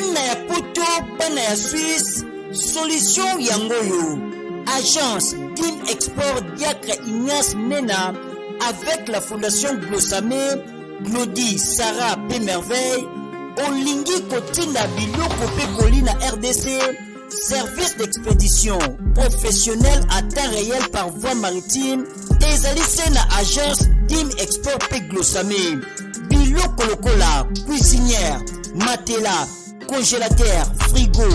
Bana ya Poto, bana ya Suisse, solution yangoyo. Agence Dim Export Diacre Ignace Mena avec la fondation Glossamé, Glody, Sarah P. Merveille, Olingi Kotinda Biloko Pe Colina RDC, service d'expédition professionnel à temps réel par voie maritime, et Zalisena agence Dim Export Pe Glossamé, Biloko Lokola, cuisinière, matelas, congélateur, frigo,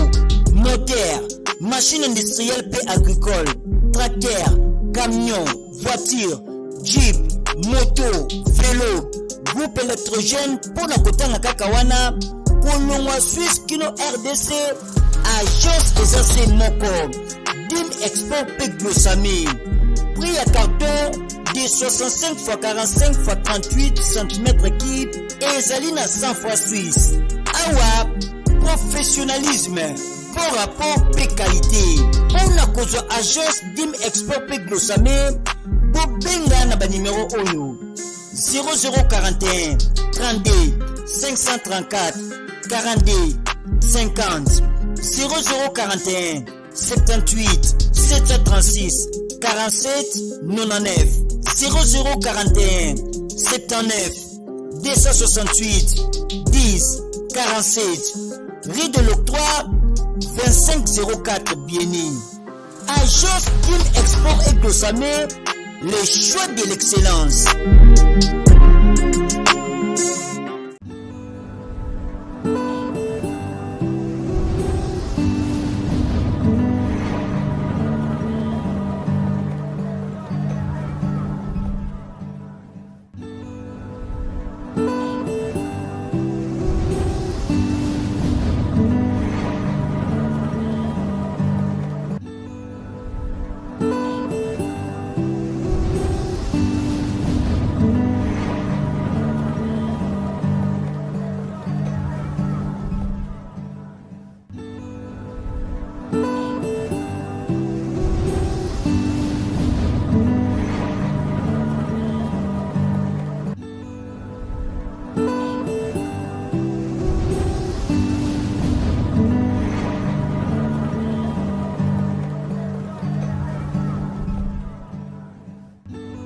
moteur, machine industrielle P agricole, tracteur, camion, voiture, jeep, moto, vélo, groupe électrogène pour la kotanga kakawana, kolongwa Suisse kino RDC, agence exercée moko, Dim Export P Glossamé, prix à carton de 65 x 45 x 38 cm et Zalina 100 x Suisse. Awa, professionnalisme, bon rapport et qualité. On a cause agence Dim Export P Glossamé, Bobenga na ba numéro oyo 0041 32 534 42 50 0041 78 736 47 99 0041 79 268 10 47 rue de l'Octroi 2504 Bieni. Agence Dim Export et Glossamé, le choix de l'excellence.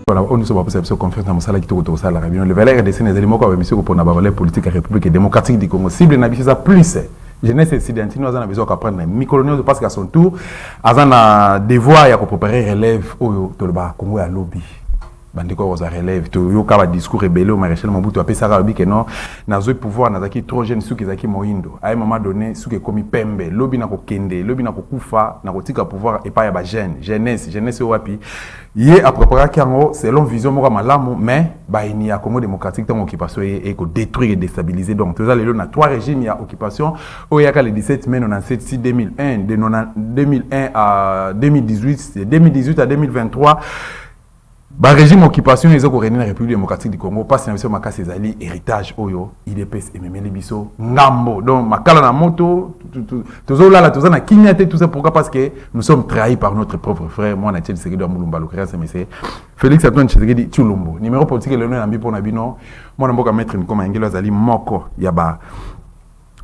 Voilà, on nous sommes passés sur conférence dans Moussala qui tourne au Sala Rabion. Le valeur des sénégalais, moi, comme monsieur, pour la valeur politique et république démocratique du Congo. Cible n'a pas plus. Jeunesse et sidenti, nous avons besoin d'apprendre. Mi-colonial, parce qu'à son tour, avons un devoir à préparer relève au Tolba, Congo à lobby. Bandeko aux relève, tu yo kaba discours rebelle au maréchal Mobutu a pesa rabi que non, na zo pouvoir na zaki trop jeune sous qui moindo. À un moment donné, sous qui komi pembe, lobby na ko kende, lobby na ko kufa, na ko tika pouvoir et pas ya ba jeunesse wapi. Yé a préparer kango selon vision moko malamu, mais ba ini ya Congo démocratique tant occupation et ko détruire et déstabiliser. Donc tout ça les na trois régimes ya occupation, au yaka le 17 mai 97 si 2001, de 2001 à 2018, de 2018 à 2023. Ba régime occupation les autres la République démocratique du Congo passe na biso makasi ezali héritage oyo IDPS ememeli biso ngambo donc makala na moto tozola la tozana kinyate tout ça pourquoi parce que nous sommes trahis par notre propre frère moi na Tchel Sekedi Mulumba le créa c'est Félix Antoine Tshisekedi Tshilombo numéro politique le nom na mbi pona bino moi na mboka maître Nkoma Ngelo azali moko ya ba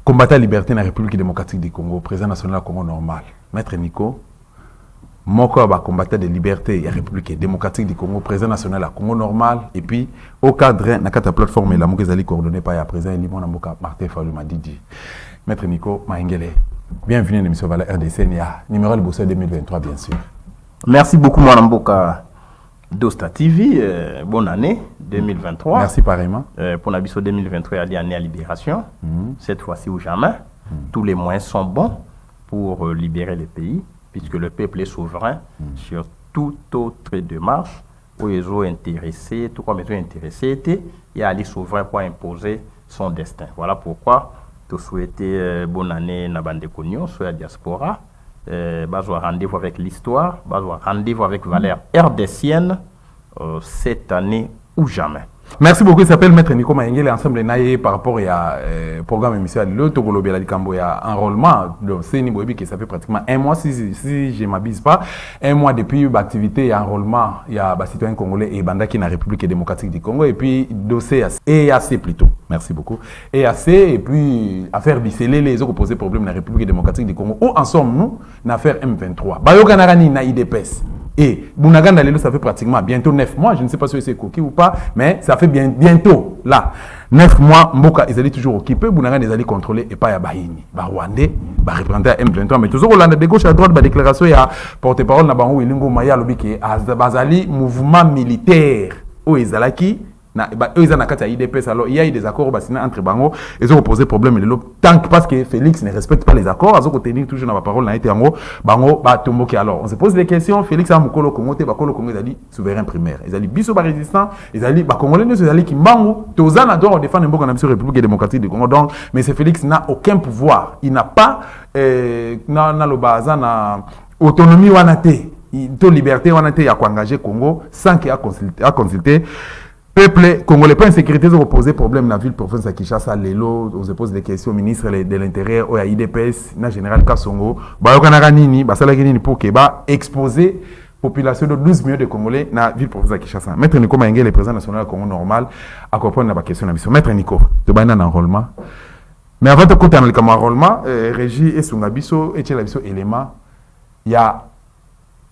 combattant liberté na République démocratique du Congo président national Congo normal maître Nico Moko va combattre de liberté et République démocratique du Congo, président national à Congo normal, et puis au cadre de la plateforme la Mokezali coordonnée par le président Elimon Namoka Martin Fayulu Madidi. Maître Nico Maingele, bienvenue à l'émission Valeur RDC, numéro de Bourse 2023 bien sûr. Merci beaucoup Mwanamboka Dosta TV, bonne année 2023. Merci pareillement. Pour l'Abisso 2023, il y a année à libération, cette fois-ci ou jamais. Tous les moyens sont bons pour libérer le pays. Puisque le peuple est souverain sur toute autre démarche où ils ont intéressé, tout comme ils ont intéressé, il y a les souverains pour imposer son destin. Voilà pourquoi tu souhaitais bonne année à Bande Cognon, sur la diaspora, rendez-vous avec l'histoire, rendez-vous avec valeur RDCienne cette année ou jamais. Merci beaucoup. Il s'appelle Maître Nico Mayengele, ensemble naïe par rapport à programme émission le Togolobé la Likambo, il y a enrôlement de CENI Boebi qui ça fait pratiquement un mois si je ne m'abuse pas, un mois depuis l'activité il y a enrôlement, il y a des citoyens congolais et banda qui est dans la République démocratique du Congo et puis dossier EAC plutôt. Merci beaucoup. EAC et puis affaire bicelée les autres posé problème dans la République démocratique du Congo. Où en sommes-nous dans l'affaire M23? Bayoganarani na IDPS. Et Bounaganda Lelo, ça fait pratiquement bientôt 9 mois. Je ne sais pas si c'est coquille ou pas, mais ça fait bientôt là. 9 mois, Mboka, ils allaient toujours occupés. Bounaganda, ils allaient contrôler et pas à Bahini. Rwandais, représenté à M23. Mais toujours, on a de gauche à droite, déclaration, il y a porte-parole, Nabango, Ilingo, Maya, Lobiki, Bazali, mouvement militaire. Où ils allaient qui? Ils ont un IDPS, alors il y a eu des accords entre Bango, ils ont posé problème tant que parce que Félix ne respecte pas les accords, ils ont tenu toujours dans la parole, Bango, alors on se pose des questions, Félix a Mukolo Congo, Bakolo Congo, ils ont dit souverain primaire, ils ont dit biso résistant, ils ont dit Congolais, ils ont dit Kimbango, Tozana doit défendre une bonne République démocratique du Congo, donc, mais ce Félix n'a aucun pouvoir, il n'a pas, autonomie ou liberté ou à engager Congo sans qu'il ait à consulter. Peuple congolais, pas insécurité, ont posé problème dans la ville province de Kinshasa, Lelo, on se pose des questions au ministre de l'Intérieur, au IDPS, na général Kassongo, Bayokanara pour que exposer population de 12 millions de Congolais dans la ville province de Kinshasa. Maître Nico Mayengele, le président national du Congo normal, à comprendre la question de la mission. Maître Nico, tu as un enrôlement. Mais avant de compter dans le enrôlement, Régie et Sungabiso, et Tchelabiso élément, il y a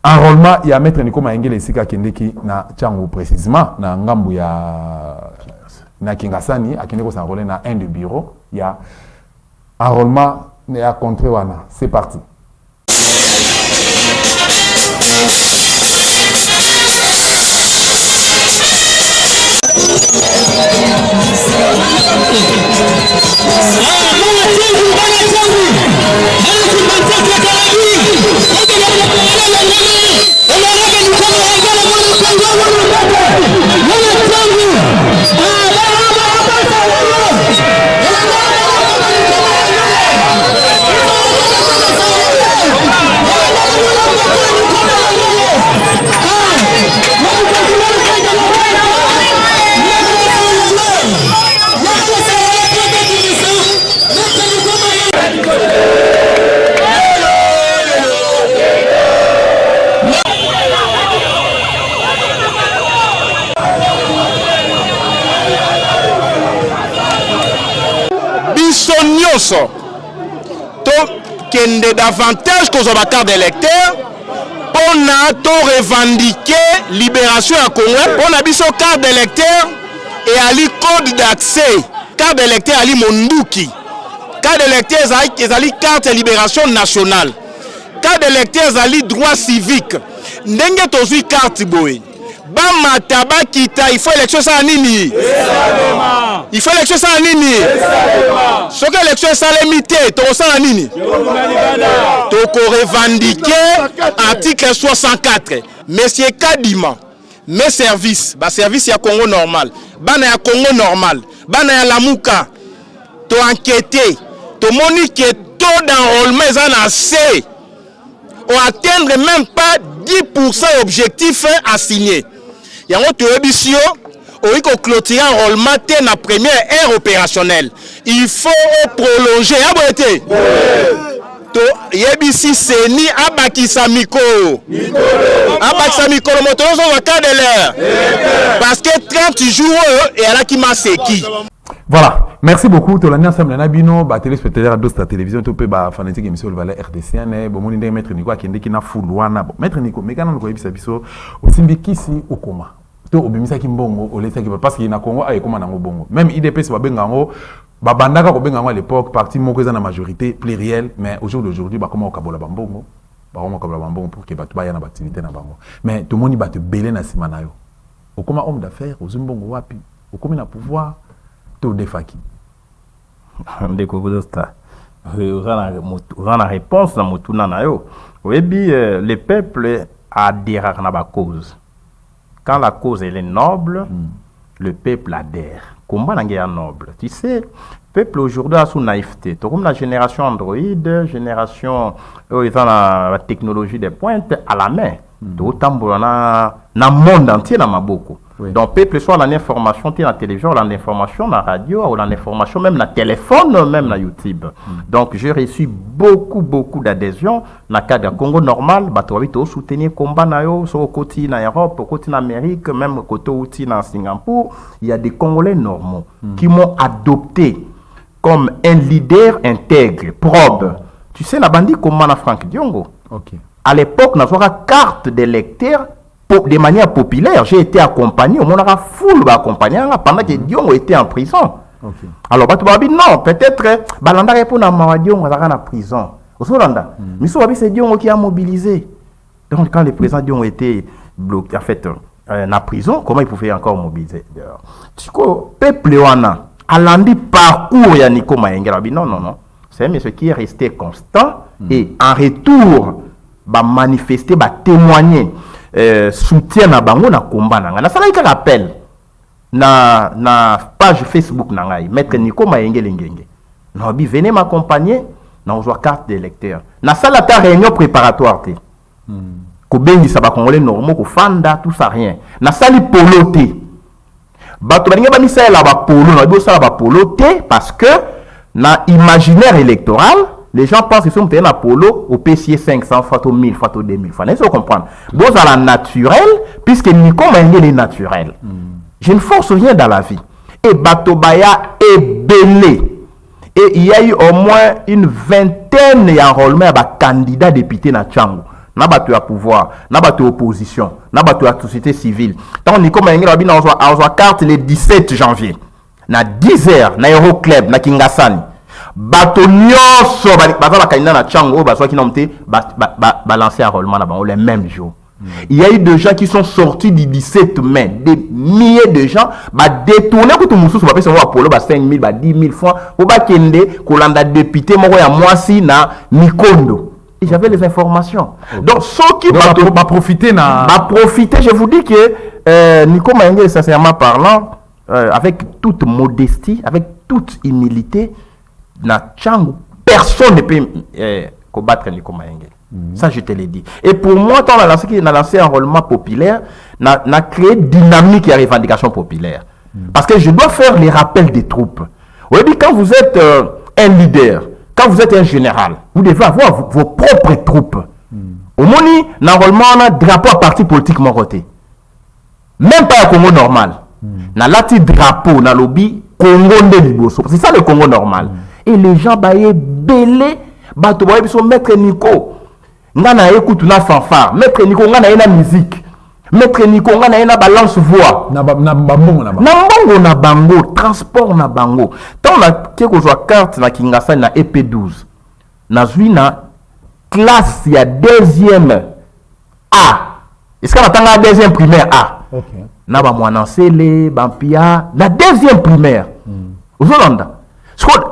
enrôlement, il y a Maître Nico Mayengele Sika Kendeki na Tchango précisément, na Ngambu ya na Kingasani, à Kendeko s'enrôler na un de bureau, il y a enrôlement et à contre wana. C'est parti. Kende davantage qu'on a carte d'électeur pour na revendiquer libération à Congo on a biso carte d'électeur et ali code d'accès carte d'électeur ali monduki carte d'électeur ali carte de libération nationale carte d'électeur ali droit civique ndenge tozui carte boy ba mataba kita il faut élection ça nini il faut élection ça nini ce que l'élection ça limité to ça nini to ko revendiquer article 64 monsieur Kadima mes services ba service ya Congo normal bana ya Congo normal bana ya Lamuka to enquêter to monique taux d'enrôlement en assez on atteindre même pas 10% objectif assigné. Il y a une émission où il faut clôturer enrôlement dans la première ère opérationnelle. Il faut prolonger. Yebisi Seni Abakisa Miko. Abakisa Miko, le moteur sur le cas de l'air. Parce que 30 jours, et elle a qui m'a séqué. Voilà, merci beaucoup. Tu l'as ensemble Nabino, ba téléspectateur de la télévision, tu peux ba fanatique émission le Valais RDC, bon mon idée Maître Nico akende ki na fulwana. Maître Nico, mais quand on ko yebisa biso, osimbi kisi okoma. To obimisa ki mbongo, olesa ki parce que na Congo ay koma na bongo. Même IDPS ba bengango, ba bandaka ko bengango à l'époque, parti moko eza na majorité plurielle, mais au jour d'aujourd'hui ba comment okabola ba mbongo. Ba comment okabola ba mbongo pour que ba tuba ya na activité na bango. Mais tout le monde ba te belé na simana yo. Okoma homme d'affaires, ozumbongo wapi? Okoma na pouvoir. Defaki. La réponse dans le peuple adhère à la cause. Quand la cause elle est noble, le peuple adhère. Comment est noble? Tu sais, le peuple aujourd'hui a sous naïveté. Comme la génération Android, génération la technologie des pointes à la main. D'autant dans le monde entier dans Maboko. Oui. Donc, peuple soit l'information, tu la télévision, l'information, la radio, ou l'information, même la téléphone, même la YouTube. Donc, j'ai reçu beaucoup d'adhésions. Dans le cadre du Congo normal, tu as soutenir le combat au côté en Europe, au côté en Amérique, même au côté en Singapour. Il y a des Congolais normaux qui m'ont adopté comme un leader intègre, probe. Tu sais, la bandit comme Franck Diongo. Ok. À l'époque, on a une carte d'électeur de manière populaire. J'ai été accompagné, on a foule accompagné pendant que Diongo était en prison. Okay. Alors, non, peut-être, Balanda répond à Diongo dans la prison. Au Solanda, mais c'est Diongo qui a mobilisé. Donc, quand le président Diongo était bloqué, en fait, en prison, comment il pouvait encore mobiliser? Tu vois, peuple wana, à l'andi parcours, il y a Nico Mayenga. Non. C'est un monsieur qui est resté constant et en retour, va manifester, va témoigner soutien à bango na combat nanga. Na sala ka appel na page Facebook nangai maître Nico Mayenga Lengenge. Na bi venez m'accompagner na ozwa carte d'électeur. Na sala ta réunion préparatoire té. Ko bengi sa ba congolais normaux ko fanda tout ça rien. Na sali polo té. Bato balinga ba misa la ba polo na bi sala ba polo té parce que na imaginaire électoral les gens pensent que si on fait un polo au PCA 500 fois au 1000 fois au 2000 fois. Vous comprendre. Bon, à la naturelle, puisque Nico Mayenga est naturel. Je ne force rien dans la vie. Et Batobaya est belé. Et il y a eu au moins une vingtaine d'enrôlements de candidats députés dans Tchango. N'a pas de pouvoir, n'a pas d'opposition, n'a pas de société civile. Tant Nico Mayenga a une carte le 17 janvier. Na 10h, na Euroclub, na Kingasani. Bato nyonso baza kanina na Tchango baso ki nomté balancer enrôlement là-bas le même jour. Il y a eu des gens qui sont sortis du 17 mai, des milliers de gens détourner ko to mususu ba pesa wa polo ba 5000 ba 10000 francs pour ba kende ko landa député moko ya mwasi na Mikondo. Et j'avais les informations. Okay. Donc ceux qui va profiter je vous dis que Nico Mayenga sincèrement parlant avec toute modestie, avec toute humilité na Tchango, personne ne peut combattre Nico Mayenga. Ça, je te l'ai dit. Et pour moi, quand on a lancé un enrôlement populaire, on a créé dynamique et revendication populaire. Parce que je dois faire les rappels des troupes. Oui, quand vous êtes un leader, quand vous êtes un général, vous devez avoir vos propres troupes. Au Moni, l'enrôlement, on a un drapeau à parti politique moroté. Même pas un Congo normal. Na lati drapeau, na lobby, Congo de Liboso. C'est ça le Congo normal. Et les gens baillent belé, bato baillent sont maître Nico. Ngana écoute na fanfare, maître Nico ngana ina musique. Maître Nico ngana ina balance voix. Na bango, transport na bango. Tant na keko zo carte na Kingasani na EP12. Na zui na classe ya deuxième A. Est-ce qu'on attend la deuxième primaire A? OK. Na ba mwanansele, bampia, la deuxième primaire. Ozolanda.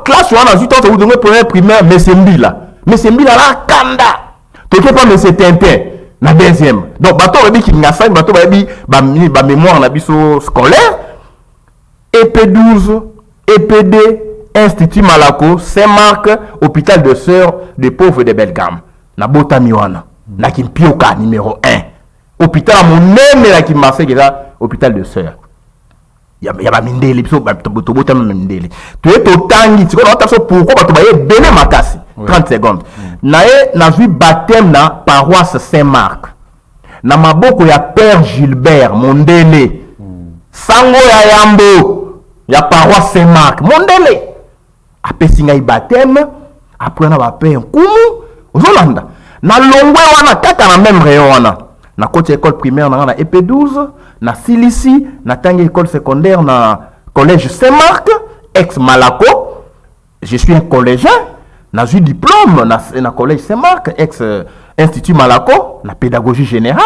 Classe on a 8 ans vous donner première primaire Mesembila la kanda toke pas monsieur Tintin la deuxième donc bato babi ki ngasa bato babi ba mémoire na biso scolaire EP12 EPD Institut Malako Saint-Marc hôpital de sœurs des pauvres de Belgium na Botamiwana na Kimpioka numéro 1 hôpital à mon même la qui Marseille qui hôpital de sœurs. Il y a mindeli biso botobote mindeli tu es totangi tu connais pourquoi bato baye bene makasi 30 secondes nae na vu baptême na paroisse Saint-Marc na maboko ya père Gilbert Mondele sango ya yambo ya paroisse Saint-Marc Mondele apesi ngai baptême après na ba père kumu ozolanda na longwe wana kaka na même rayon wana na côté école primaire na EP12 na Silisi na tangi école secondaire na collège Saint-Marc ex Malako je suis un collégien na eu diplôme na collège Saint-Marc ex institut Malako na pédagogie générale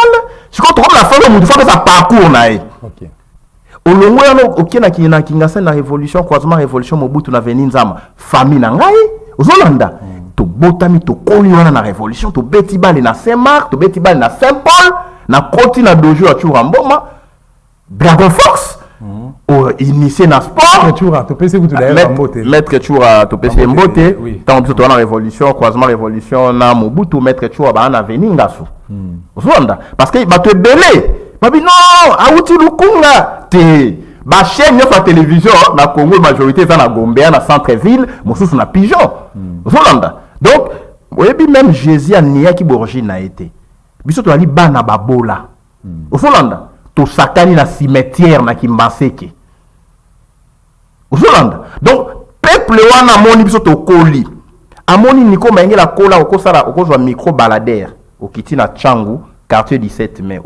je compte comme la femme faut que ça parcours na OK olongo OK na Kingasani na révolution croisement révolution Mobutu na veni nzama famille na ngai ozolanda to botami to koyona na révolution to beti bale na Saint-Marc to beti bale na Saint-Paul na koti na dojo ya Churamboma Dragon Force initié na sport maître Chura to PC Mbote tant que toi na révolution croisement révolution na Mobutu maître Chura ba na veni ngasu ozonda parce que ba te belé babi non auti lukunga te ba chaîne sur la télévision na Congo majorité ça na Gombe na centre-ville mosusu na Pigeon Zolanda donc oyebi même Jésus a nia ki borgi na été biso to ali bana babola Zolanda to sakani na cimetière na Kimbaseke Zolanda donc peuple wana moni biso to koli amoni niko maengela kola okosala okozwa micro baladaire okiti na Tchangu quartier 17 mai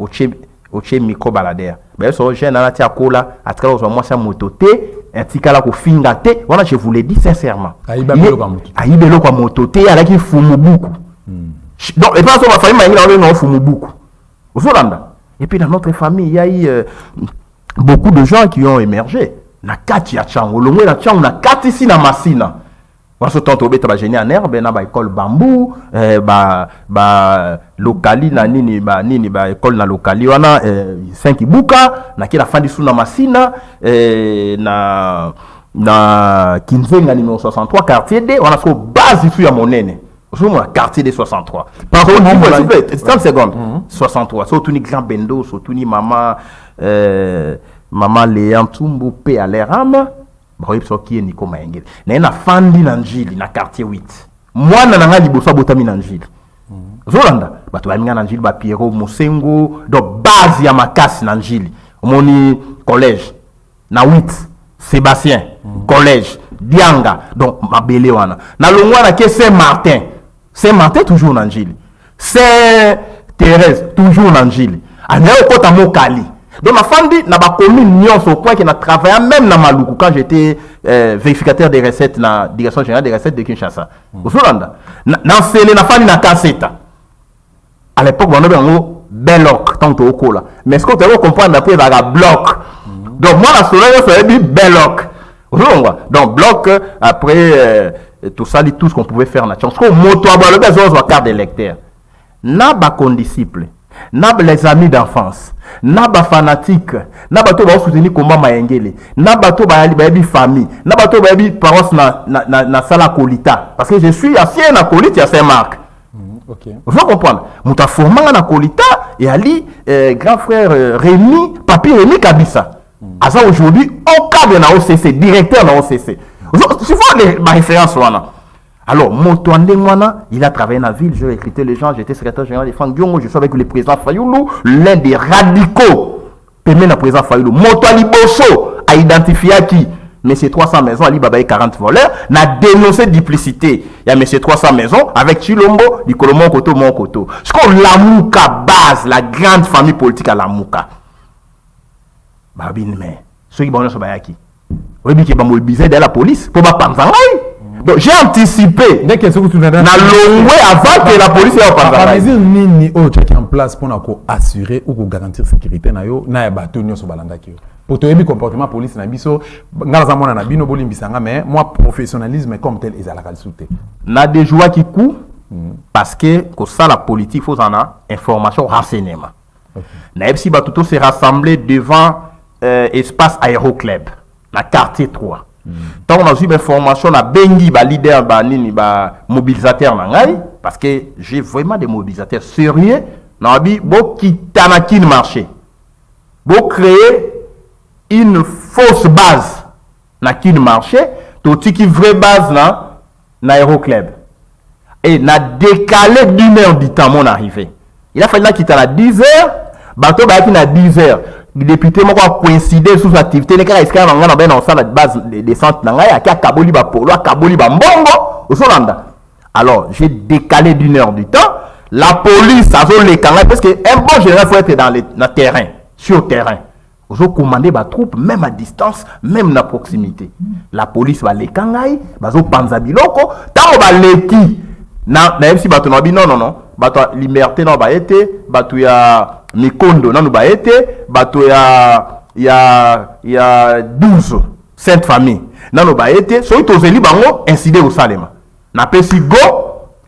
oche micro baladaire ba so jeune na tia kola atikala ozwa mwasa motote atikala ko finga te wana je vous le dis sincèrement aibelo kwa motote alaki fumu buku donc et pas so ma famille maengela no fumu buku Zolanda et puis dans notre famille il y a eu beaucoup de gens qui ont émergé na kati ya Tchangu longwe na Tchangu na kati si na Masina parce que tant obeta ba génie en herbe na ba école bambou ba locali na nini ba école na locali wana 5 ibuka na kila fandi suna Masina na Kinzenga numéro 63 quartier D wana so base ici ya monene so mo quartier D 63 par contre s'il vous plaît 30 secondes 63 so tuni grand bendo so tuni maman Léa Ntumbu pe à l'erama Baroyepso qui est Nico Maengele. Na fandi na njili na quartier 8. Mwana na ngali boso botami na njili. Zolanda bato ba minga na njili ba Piero Mosengo do base ya makasi na njili. Omoni collège na 8 Sébastien collège Dianga donc mabele wana. Na longwa na ke Saint-Martin. Saint-Martin toujours na njili. Saint-Thérèse toujours na njili. Anya okota mokali. Donc ma fandi na ba commune nyonso au point que na travaillé même na Maluku quand j'étais vérificateur des recettes na direction générale des recettes de Kinshasa. Au Zolanda. Na sele na fandi na Kaseta. À l'époque on avait un Belloc tant au kola. Mais ce que tu vas comprendre après la bloc. Donc moi la soleil ça dit Belloc. Donc bloc après tout ça tout ce qu'on pouvait faire na chance. Ko moto aba le besoin de carte d'électeur. Na ba condisciple. Na les amis d'enfance. Na ba fanatique na bato ba soutenir combat Maengele na bato ba bi famille na bato ba bi paroisse na sala kolita parce que je suis ancien na kolita à Saint-Marc. OK. Vous comprendre muta formanga na kolita et ali grand frère Rémi papi Rémi Kabisa asa aujourd'hui au cadre na OCC directeur na OCC tu vois les références wana. Alors, Motoandengwana, il a travaillé dans la ville, j'ai recruté les gens, j'étais secrétaire général de Fangiongo, je suis avec le président Fayoulou, l'un des radicaux, permet le président Fayoulou. Motoali Bosso a identifié qui M. 300 maisons, Ali Babaye 40 voleurs, n'a dénoncé duplicité. Il y a M. 300 maisons avec Chilombo, Nicolo Monkoto, Monkoto. Ce qu'on Lamouka base, la grande famille politique à Lamouka. Babine, mais, ceux qui vont se bayaki. Oui, mais qui vont mobiliser de la police pour pas penser. Donc j'ai anticipé. Dès que ce que tu n'as avant que la police soit pas là. Mais ni en place pour assurer ou pour garantir sécurité na yo na bato nyoso balanda ki. Pour te ébi comportement police na biso ngala mona na bino bolimbisanga mais moi professionnalisme comme tel ezala kalsouté. Na des joie qui cou parce que ça la politique faut en a information renseignement. Na epsi batuto se rassembler devant espace Aéroclub na quartier 3. Tant on a eu l'information na bengi ba leader ba nini ba mobilisateur na ngai parce que j'ai vraiment des mobilisateurs sérieux na bi bo kitana kin marché bo créer une fausse base na kin marché to tiki vraie base na Aéroclub et na décalé d'une heure du temps mon arrivé il a fallu là quitter à 10h bateau ba qui na 10h le député m'a coïncidé sous activité les cas escale on a ben on la base des centres nanga ya kaboli ba polo kaboli ba mbongo au Solanda. Alors j'ai décalé d'une heure du temps la police a zo les kanga parce que un bon général faut être dans le terrain sur terrain vous commander ba troupe même à distance même à proximité la police va les kangai ba zo panza biloko tant ba leki na même si bato nabi non bato liberté non ba été bato ya Mikondo nanu ba été bato ya 12 sainte famille nanu ba été so to zeli bango incidé au Salema na pesi go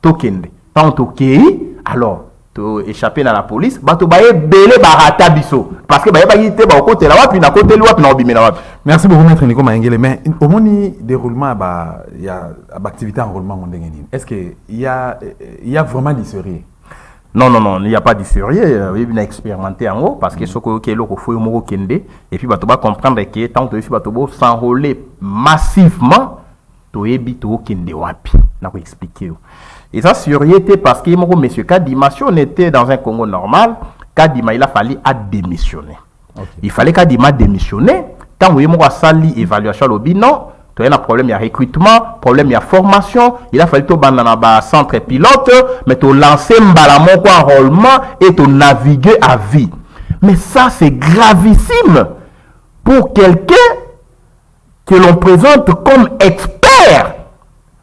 tokende tant tokei alors to échapper dans la police bato ba belé barata biso parce que ba yité ba côté là wapi na côté wapi na obimena wapi. Merci beaucoup maître Nico Maengele mais au moni déroulement ba il y a activité enrôlement mondengeni est-ce que il y a vraiment du sérieux Non, il n'y a pas de sérieux. Il a expérimenté en haut parce que ce que le faut kende et puis tu vas comprendre que tant que tu vas s'enrôler massivement, tu es bito kende wapi. Na ko expliquer. Et ça sérieuxité parce que monsieur Kadima si on était dans un Congo normal, Kadima il a fallu démissionner. Okay. Il fallait Kadima démissionner. Tant que vous sali évaluation lobby non, tu as un problème, il y a recrutement, problème, il y a formation. Il a fallu que tu aies un centre pilote, mais tu lancer un enrôlement et tu naviguer à vie. Mais ça, c'est gravissime pour quelqu'un que l'on présente comme expert.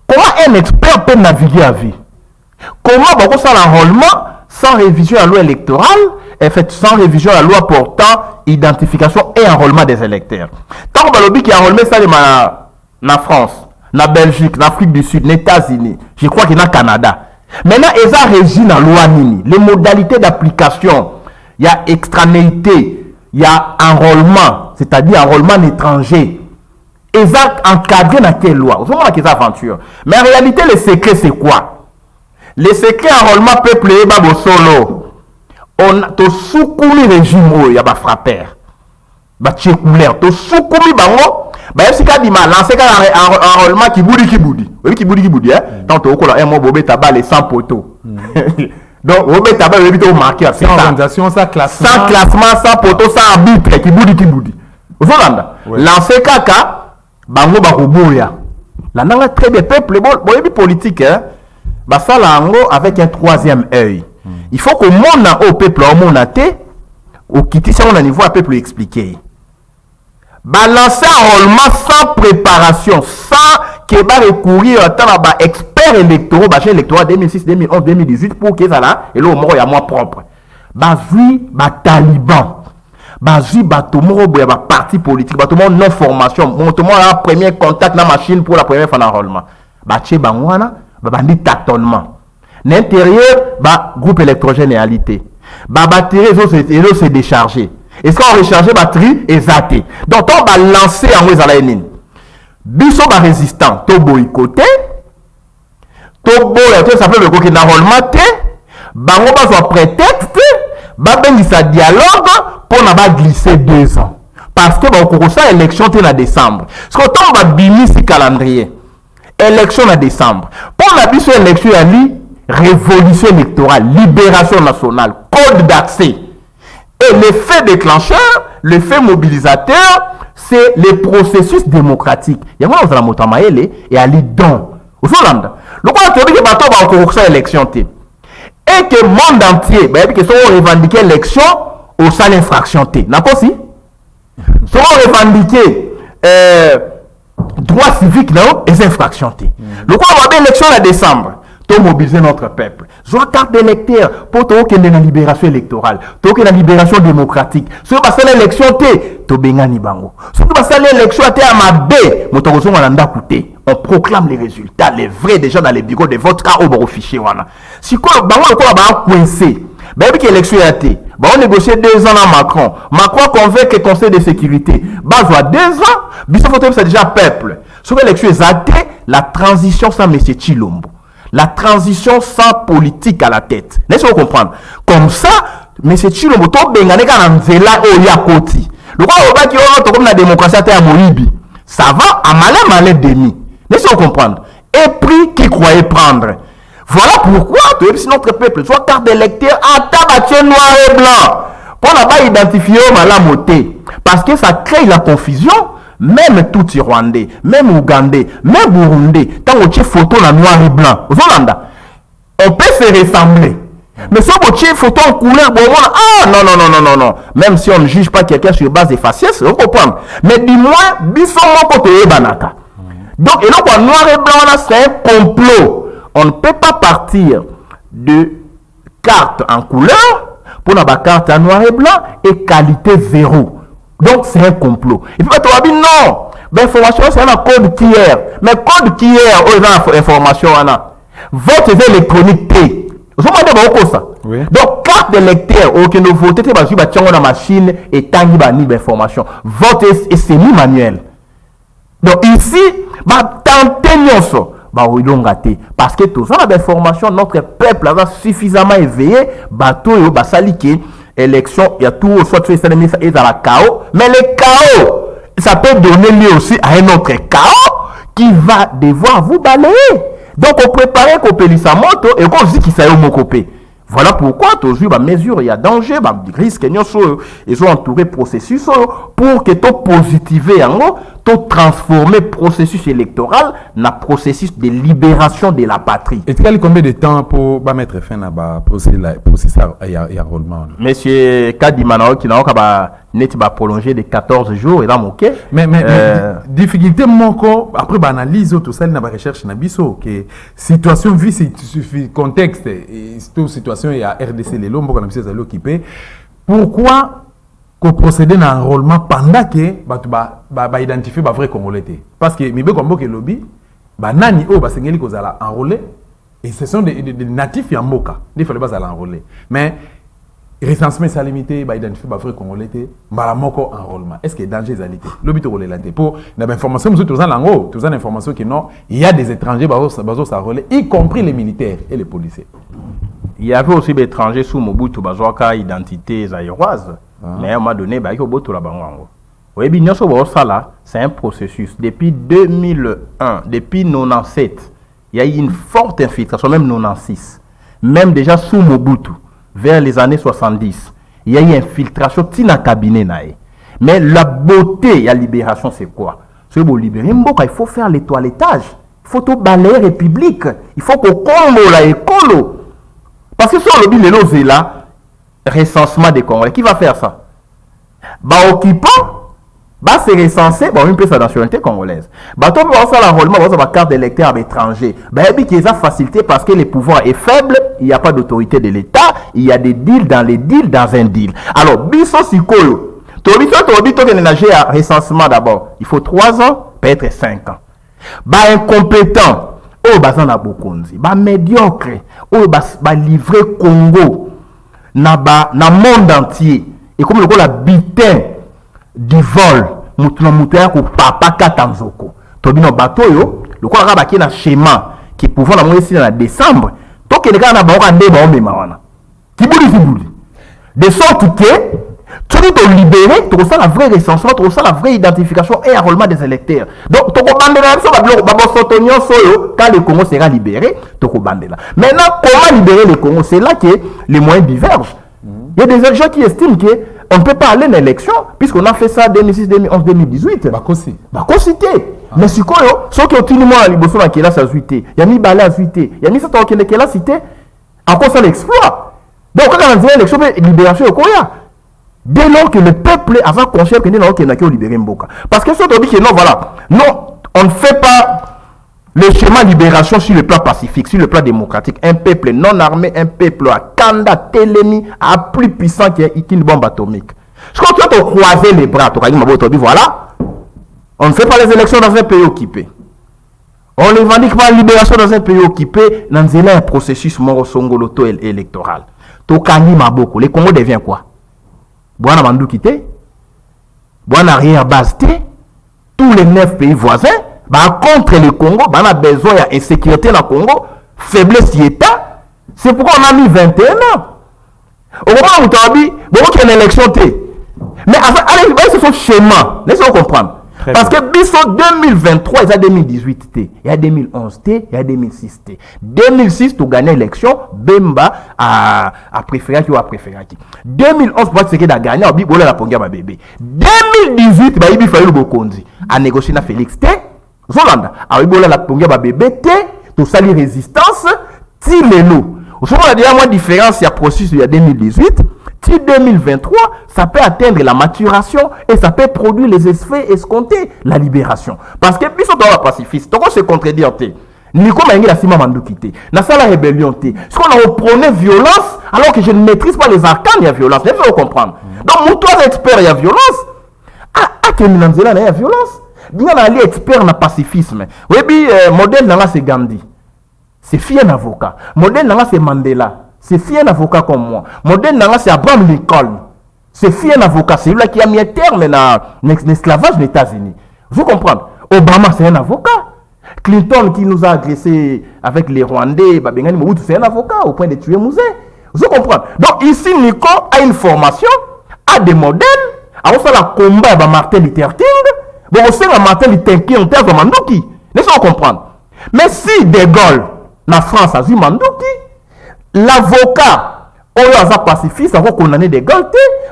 Comment un expert peut naviguer à vie? Comment on ça l'enrôlement sans révision à la loi électorale et fait sans révision à la loi portant identification et enrôlement des électeurs? Tant que lobby qui a enrôlé ça en France, en Belgique, en Afrique du Sud, en États-Unis, je crois qu'il y a au Canada. Maintenant, ils ont régi dans la loi Nini. Les modalités d'application, il y a extranéité, il y a enrôlement, c'est-à-dire enrôlement étranger. Ils ont encadré dans quelle loi? Vous voyez qu'ils aventure. Mais en réalité, le secret, c'est quoi? Le secret enrôlement peuple et babo solo. On a soukoumi régime, il y a des frappeurs. Batché couleur, to soukoumi bango. Bah, si ka di ma lancer enrôlement qui boudi. Oui, qui boudi, hein. Tant to ko la un mot bobé tabac les 100 poteaux. Donc, bobé tabac le bito marqué à sans organisation, sans classement. Sans classement, sans poteau, sans arbitre qui boudi. Vous voyez, lancer kaka bango bakoboya. La nanga très des peuples bon politique hein. Bah ça lango avec un troisième œil. Il faut que monde au peuple au monde até au quitter ça on a niveau à peuple expliquer. Balancer enrôlement sans préparation, sans que va recourir à tant ba expert électoraux, ba chez électoral 2006, 2011, 2018 pour que ça là et là au mort y a moi propre. Bazui ba taliban. Bazui ba tomoro boya ba parti politique, ba tomoro non formation, mon tomoro la premier contact na machine pour la première fois d'enrôlement. Ba che bangwana, ba bandi tâtonnement. L'intérieur, ba groupe électrogénéalité. Ba batterie réseau c'est déchargé. Est-ce qu'on recharge batterie et zaté? Donc on va lancer en Wezalaïnin. Biso ba résistant, to boycotté. To boycotté, ça peut le coquin d'enrôlement. Bango ba soit prétexte. Ba bengi sa dialogue pour n'a pas glisser 2 ans. Parce que ba ko ça élection té en décembre. Parce que on va bimi ce calendrier. Élection en décembre. Pour la biso élection à li révolution électorale, libération nationale, code d'accès. Et l'effet déclencheur, l'effet mobilisateur, c'est le processus démocratique. Il y a moi dans la Motamaele et à l'idon. Au Hollande. Le quoi tu dis que bateau va encore ça élection té. Et que le monde entier, bah que sont revendiquer l'élection au sein d'infraction té. N'a pas si? Sont revendiquer droit civique non et infraction té. Le quoi va bien l'élection en décembre. Mobiliser notre peuple. Soit carte d'électeur pour tout qu'il y ait une libération électorale, tout qu'il y ait une libération démocratique. Si vous passez l'élection, tu bengani bango. Si vous passez l'élection, tu as ma bé, on proclame les résultats, les vrais déjà dans les bureaux de vote car au fichier. Si quoi, bango va coincé. Même que l'élection a été, on négocie 2 ans à Macron. Macron convainc le Conseil de sécurité. Soit 2 ans, Bissau c'est déjà peuple. Sur l'élection exactée, la transition sans M. Chilombo. La transition sans politique à la tête. Laissez-vous comprendre. Comme ça, M. Chilombo, Bengane Kananzela Oyakoti. Le roi Oba qui est comme la démocratie à Moïbi. Ça va à malin demi. Laissez-vous comprendre. Et prix qu'il croyait prendre. Voilà pourquoi, si notre peuple, soit carte d'électeur, à tabac noir et blanc. Pour ne pas identifier Malamoté. Parce que ça crée la confusion. Même tout Rwandais, même Ougandais, même Burundais, tant que tu photo en noir et blanc, on peut se ressembler. Mais si on tient photo en couleur, non. Même si on ne juge pas quelqu'un sur base de faciès, on comprend. Mais dis-moi, bisous côté banaka. Donc, et donc, en noir et blanc, c'est un complot. On ne peut pas partir de carte en couleur pour la carte en noir et blanc et qualité 0. Donc, c'est un complot. Et puis, tu vas dire non. L'information, c'est un code tiers. Mais code tiers, on a information. Vote électronique T. Vous avez ça. Oui. Donc, carte d'électeur, aucun de voter, tu vas sur la machine et tangi bani l'information. Vote et semi-manuel. Donc, ici, tenter parce que tous on a des formations, notre peuple a suffisamment éveillé, bateau et basali qui élection, il y a tout soit fait ça et dans la chaos, mais le chaos ça peut donner lieu aussi à un autre chaos qui va devoir vous balayer. Donc on prépare qu'on peut sa moto et qu'on dit qu'il s'est copé. Voilà pourquoi toujours mesure il y a danger, risque ils sont entourés processus pour que tout positiver en haut, tout transformer processus électoral dans processus de libération de la patrie. Et tu as combien de temps pour mettre fin à processus et enrôlement? Monsieur Kadimana qui n'a prolongé de 14 jours et là OK. Mais difficulté mon après analyse tout ça na recherche na biso que situation vie suffit contexte et toute situation il y a RDC les lombes qu'on a mis occupé. Pourquoi qu'on procéder à enrôlement pendant que ba identifier ba vrai congolais? Parce que mibe kombo ke lobby ba nani o ba sengeli ko zala enrôler et ce sont des natifs ya mboka. Il fallait pas enrôler. Mais recensement c'est limité, bah identifier bah vrai congolais té, bah moko enrôlement. Est-ce que danger est limité? L'objet de la pour la information nous tous en langue, tous en information que non, il y a des étrangers bah s'enrôler, y compris les militaires et les policiers. Il y avait aussi des étrangers sous Mobutu bazoka identité zaïroise, mais à un moment donné bah il faut boto la bango. Oui, bien sûr ça là, c'est un processus depuis 2001, depuis 97, il y a eu une forte infiltration même 96, même déjà sous Mobutu. Vers les années 70, il y a eu infiltration dans le cabinet. Mais la beauté de la libération, c'est quoi? C'est pour libérer, il faut faire les toilettages. Il faut tout balayer la République. Il faut qu'on combo la école. Parce que si on le dit, c'est là, recensement des Congolais. Qui va faire ça? Occupant, c'est recensé, une pièce de nationalité congolaise. Tout le monde va l'enrôlement, va carte d'électeur à l'étranger. Il y a facilité parce que le pouvoir est faible, il n'y a pas d'autorité de l'État, il y a des deals dans les deals dans un deal. Alors, biso sikoyo, tu as recensement d'abord. Il faut 3 ans, peut-être 5 ans. Incompétent, na bokonzi, médiocre, livrer Congo, na monde entier. Et comme le butin du vol, mutuna ko papa katanzoko. Tobino bato yo, le quoi raba ki na schéma qui pouvant la moyenne en décembre, donc les gars na ba ande ba omema wana. Kibuli. De sorte que tu dois libérer, tu reçois la vraie recensement, tu reçois la vraie identification et enrôlement des électeurs. Donc tu bandela so ba sotonyo soyo quand le Congo sera libéré, tu bandela. Maintenant comment libérer le Congo? C'est là que les moyens divergent. Il y a des gens qui estiment que on ne peut pas aller à l'élection puisqu'on a fait ça 2006, 2011, 2018. Mais si quoi, ceux qui ont tenu moi à l'Ibosso dans quelle il y a mis Balé à Zuité, il y a mis ça dans quelle cité, encore ça l'exploit. Donc quand on a dit l'élection, libération au Koya. Dès lors que le peuple a conscience que nous avons libéré Mboka. Parce que ceux qui ont dit que non, voilà, non, on ne fait pas le schéma libération sur le plan pacifique, sur le plan démocratique. Un peuple non armé, un peuple à Kanda, Télémi, à plus puissant qu'une bombe atomique. Je crois que tu as croisé les bras, tu as dit voilà, on ne fait pas les élections dans un pays occupé. On ne revendique pas la libération dans un pays occupé, dans un processus morosongoloto électoral. Tokani Maboko, les Congo devient quoi? Boana Mandou quitté, Boana arrière-base, tous les 9 pays voisins. Contre le Congo, on a besoin d'insécurité dans le Congo, faiblesse d'État. C'est pourquoi on a mis 21 ans. Au moment où tu as dit, il y a une élection. Mais allez, c'est son schéma. Laissez-nous comprendre. Parce que Bisso 2023, il y a 2018, il y a 2011, il y a 2006. 2006, tu gagnes l'élection, Bemba a préféré qui ou a préféré qui. 2011, pour ce qui a gagné, on a la ma bébé. 2018, il fallait le Bokondi. A négocié avec Félix T. Zolanda, a la pongia ba bébé T, tout ça les résistances, ti les loups. Au moment où il y a moins de différence, il y a processus il y a 2018, ti 2023, ça peut atteindre la maturation et ça peut produire les effets escomptés, la libération. Parce que puis dans la pacifiste, donc on se contredire T. Nico Mangi la Sima Mandou quitté. Dans ça la rébellion T. Ce qu'on a reprenait violence alors que je ne maîtrise pas les arcanes, il y a violence. Il faut comprendre. Donc, mon toi expert, il y a violence. Ah, que Minanzela, il y a violence. Bien aller expert dans le pacifisme. Oui, modèle là c'est Gandhi. C'est fier un avocat. Modèle là c'est Mandela. C'est fier un avocat comme moi. Modèle là c'est Abraham Lincoln. C'est fier un avocat. C'est lui qui a mis un terme à l'esclavage aux États-Unis. Vous comprenez? Obama c'est un avocat. Clinton qui nous a agressé avec les Rwandais, c'est un avocat au point de tuer Mouzé. Vous comprenez? Donc ici, Nico a une formation, a des modèles, a aussi la combat avec Martin Luther King, bon aussi la Martin Luther King en termes de Mandouki. Laissez-moi comprendre. Mais si De Gaulle, la France a vu Mandouki, l'avocat, Oyo pacifiste, a condamné De Gaulle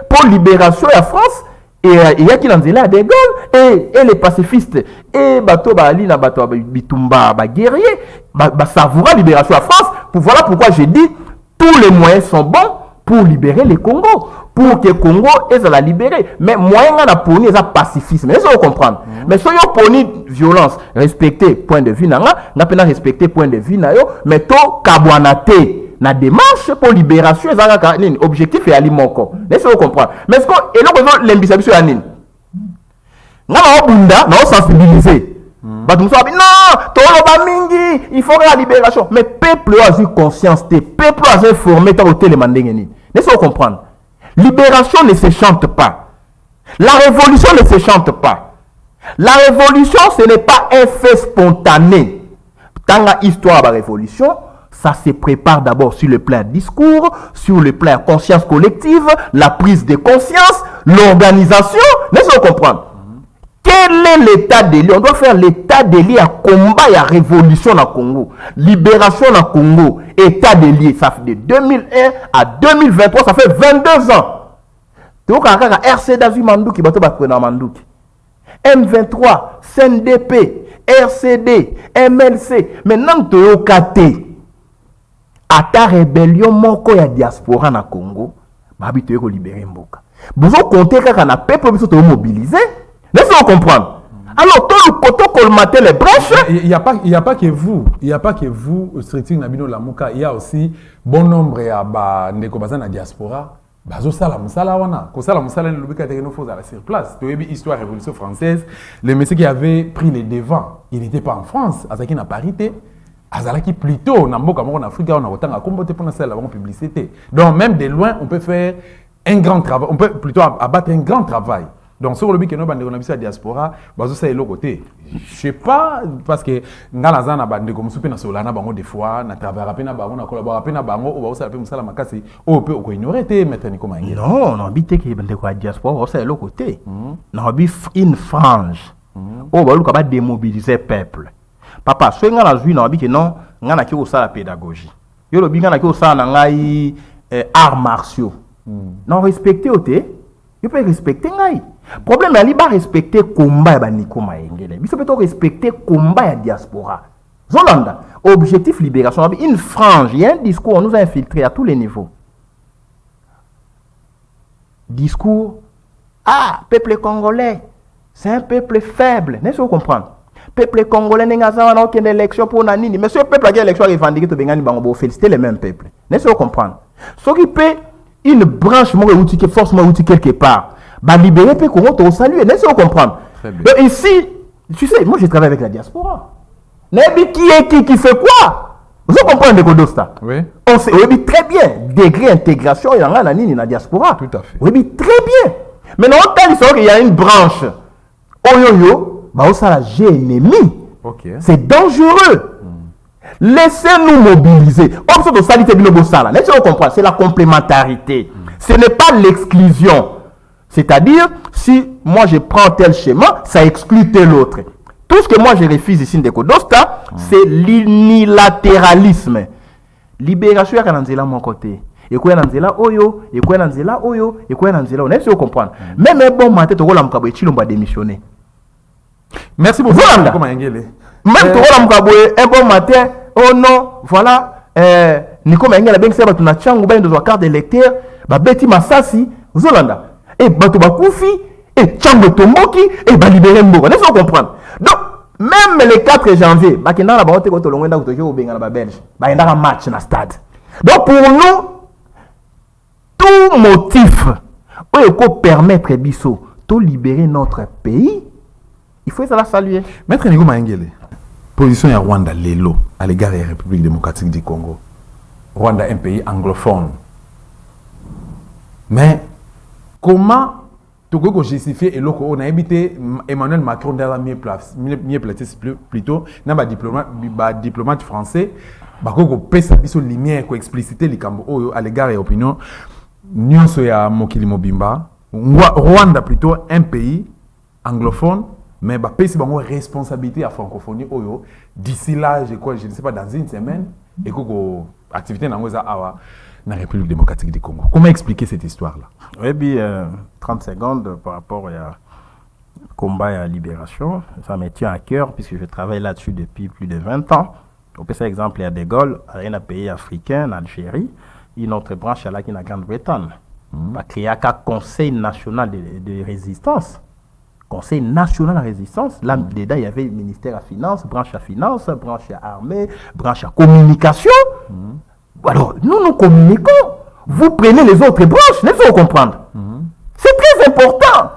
pour libération de la France, et il y a qui l'en dit là, De Gaulle, et les pacifistes, et Bato Bali, Bato Bitumba, guerrier, savourer la libération de la France. Voilà pourquoi j'ai dit, tous les moyens sont bons pour libérer le Congo, pour que le Congo ait la libérer. Mais moyen à poni est pacifisme. Mais ça vous comprendre. Mais si vous poni violence, respecter point de vue nanga, n'a pas respecter point de vue na yo, mais to kabwanate na démarche pour libération ezaka nini objectif et alimoko. Laissez-vous comprendre. Mais ce que et là l'ambition ya nini? Ngana obunda na sensibiliser. Non, il faut la libération. Mais le peuple a eu conscience, le peuple a informé dans le télémanding. Laissez-vous comprendre. Libération ne se chante pas. La révolution ne se chante pas. La révolution, ce n'est pas un fait spontané. Dans l'histoire de la révolution, ça se prépare d'abord sur le plan discours, sur le plan conscience collective, la prise de conscience, l'organisation. Laissez-vous comprendre. Quel est l'état des lieux? On doit faire l'état des lieux à combat et à révolution dans le Congo. Libération dans le Congo. État des lieux. Ça fait de 2001 à 2023, ça fait 22 ans. Donc, RC Dazu Mandouki, Mandouki. M23, CNDP, RCD, MLC. Maintenant, tu es au KT. À ta rébellion, moko ya diaspora na Congo, babi tu es libéré Mboka. Vous comptez quand on a peuple qui sont mobilisés. Laissez-vous comprendre. Alors, tout le poteau colmater les brèches. Il n'y a pas que vous. Il n'y a pas que vous, Striting Nabino Lamuka. Il y a aussi bon nombre de la diaspora. Sur place. Tu as vu l'histoire de la Révolution française. Le monsieur qui avait pris les devants, il n'était pas en France. Il n'a pas été. Azalaki plutôt en Afrique, on a autant à combattre pour la publicité. Donc, même de loin, on peut faire un grand travail. On peut plutôt abattre un grand travail. Donc, sur le but que nous avons la diaspora, c'est l'autre côté. Je ne sais pas, parce que nous avons des gens qui sont des fois, nous avons collaboré, nous avons ignoré, non, on habite la diaspora, c'est l'autre côté. On habite une frange. On va démobiliser le peuple. Papa, si on a vu, on habite non, on a la pédagogie. On a les arts martiaux. Non, respecter au thé. Il peut respecter ngai. Problème est pas respecter combat ba Nico Maengele. Il faut respecter combat ya diaspora. Zolanda, objectif libération, une frange, il y a un discours, on nous a infiltré à tous les niveaux. Discours, peuple congolais, c'est un peuple faible, n'est-ce pas comprendre? Peuple congolais n'a pas aucune élection pour Nanini, mais ce peuple a une élection revendiquée, tu vas féliciter les mêmes peuples. N'est-ce pas comprendre? Ce qui peut une branche forcément outil quelque part, bah libérer peut comment te saluer, n'est-ce pas comprendre? Donc ici, tu sais, moi je travaille avec la diaspora. Mais qui fait quoi? Vous comprenez de Kodosta? Oui. On sait, oui, très bien, degré intégration, il y a la diaspora. Tout à fait. Oui, très bien. Mais non, il y a une branche. Oyoyo, bah ça la j'ai ennemi. Ok. C'est dangereux. Laissez-nous mobiliser. Laissez-nous comprendre. C'est la complémentarité. Ce n'est pas l'exclusion. C'est-à-dire, si moi je prends tel schéma, ça exclut tel autre. Tout ce que moi je refuse ici de Kodosta, c'est l'unilatéralisme. Libération est dans mon côté. Et quoi dans là oyo, et quoi dans là oyo, et quoi dans là. Laissez-nous comprendre. Même un bon matin, tu vas la démissionner. Merci beaucoup. Même un bon matin, oh non, voilà, Nico Maengele a bien que tu as changu ben de carte d'électeur, Betty Massassi, Zolanda, et Batouba Koufi, et Chango Tomboki, et libérer Mboka. Laissez-vous comprendre. Donc, même le 4 janvier, Bakina la barote ko tolongenda ko tojo benga na Belge, ba enda match na stade. Donc pour nous, tout motif pour permettre biso de libérer notre pays, il faut ça saluer. Maître Nico Maengele, position de Rwanda Lelo à l'égard de la République démocratique du Congo. Rwanda est un pays anglophone. Mais comment tu peux justifier et loko on a évité Emmanuel Macron dans la mieux placé plutôt n'a pas diplomate français ba ko pesa biso lumière ko expliciter likambo à l'égard et opinion nyonso ya mokili mobimba Rwanda plutôt un pays anglophone mais ba pesi bango responsabilité à francophonie oyo d'ici là je ne sais pas dans une semaine et ko activité na ngoza awa la République démocratique du Congo. Comment expliquer cette histoire-là? Oui, bien, 30 secondes par rapport à combat et à libération. Ça me tient à cœur puisque je travaille là-dessus depuis plus de 20 ans. On peut faire exemple, il y a De Gaulle, un pays africain, en Algérie, une autre branche là qui est en Grande-Bretagne. On a créé un Conseil national de résistance. Conseil national de résistance. Là, dedans, il y avait le ministère à finance, branche à armée, branche à communication. Alors, nous communiquons. Vous prenez les autres branches, il faut comprendre. C'est très important.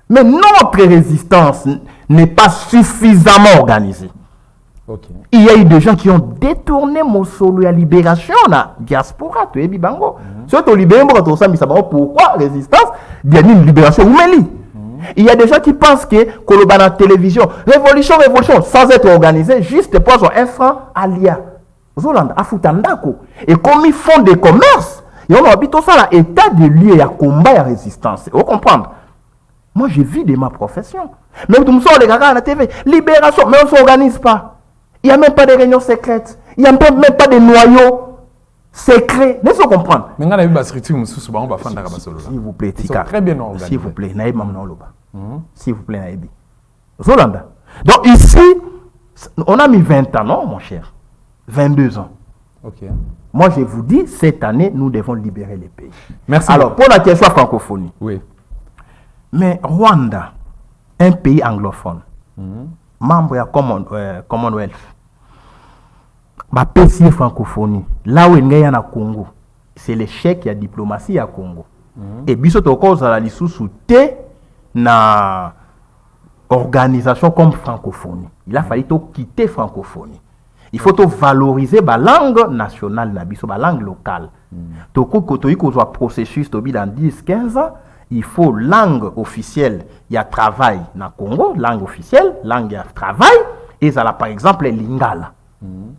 Mais notre résistance n'est pas suffisamment organisée. Okay. Il y a eu des gens qui ont détourné mon solo à libération, la diaspora, tu es bibango. Surtout libéré, pourquoi résistance? Il y a une libération. Il y a des gens qui pensent que Koloba dans la télévision, révolution, sans être organisé, juste pour son infra alia. Et comme ils font des commerces, ils ont habité ça l'état de lieu à combat et à résistance. Vous comprenez? Moi, je vis de ma profession. Même tout le monde, les gars à la TV, libération, mais on ne s'organise pas. Il n'y a même pas de réunions secrètes. Il n'y a même pas de noyaux secrets. Laissez-vous comprendre. Mais on a vu la structure, on va faire s'il vous plaît, Tika. Très bien organisé. S'il vous plaît, Naïb Mamnaoloba. S'il vous plaît, Naïbi. Zolanda. Donc ici, on a mis 20 ans, non, mon cher? 22 ans. Ok. Moi, je vous dis, cette année, nous devons libérer les pays. Merci. Alors, pour la question francophonie. Oui. Mais Rwanda, un pays anglophone, membre de Commonwealth, ma pays francophonie, là où il y a Congo, c'est l'échec de la diplomatie à Congo. Et biso to cause la lisusu te na organisation comme francophonie. Il a fallu quitter francophonie. Il faut valoriser la langue nationale, la langue locale. Quand il y a un processus dans 10-15 ans, il faut langue officielle. Il y a travail dans le Congo, langue officielle, langue de travail, et ça par exemple lingala.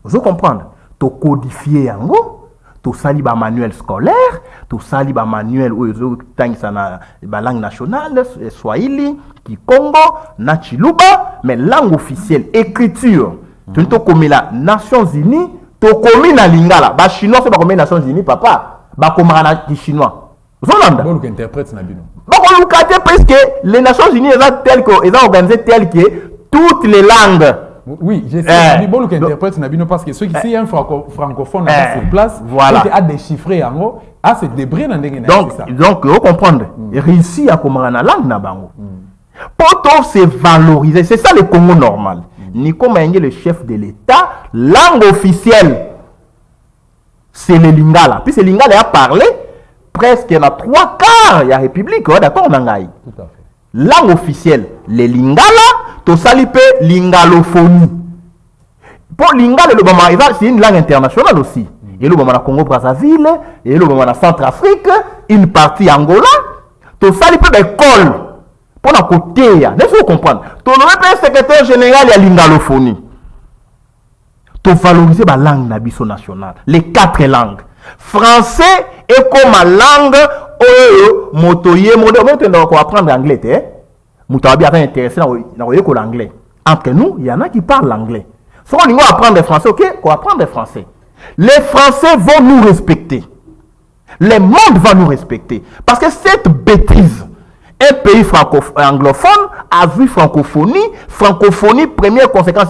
Vous comprenez? Tu codifier yango, tu sali ba manuel scolaire, tu sali ba manuel où la langue nationale, Swahili, Kikongo, Nachiluba, mais langue officielle, écriture. Tu as commis la Nations Unies, tu as commis la lingala. Ba chinois c'est pas commis Nations Unies, papa. Ba commis la chinois. Vous entendez? Bon, interprète na bino. Donc on nous parce que les Nations Unies elles ont organisé tel que toutes les langues. Oui, je sais. Bon, qui interprète na bino parce que ceux qui si un francophone sur place, voilà, a déchiffré en gros, a se débrouiller dans des donc vous comprenez, réussi à comprendre la langue na bango. Pour tout se valoriser, c'est ça le Congo normal. Nico Maïngue, le chef de l'État, langue officielle, c'est le lingala. Puis ce lingala a parlé presque dans 3 quarts de la République, d'accord, Nangaï. Tout à fait. Langue officielle, le lingala, to salipe lingalophonie. Pour lingala, c'est une langue internationale aussi. Et le moment Congo Brazzaville, et le moment Centrafrique, une partie Angola, to salipe l'école. Pour la côté, laissez-vous comprendre. Tu n'aurais secrétaire général de l'ingalophonie. Tu valoriser la langue nationale. Les 4 langues. Français est comme la langue motoyer. On va apprendre l'anglais. On va bien intéressé dans l'anglais. Entre nous, il y en a qui parlent l'anglais. Si on va apprendre le français, ok, on va apprendre le français. Les Français vont nous respecter. Le monde va nous respecter. Parce que cette bêtise, un pays anglophone a vu francophonie, première conséquence,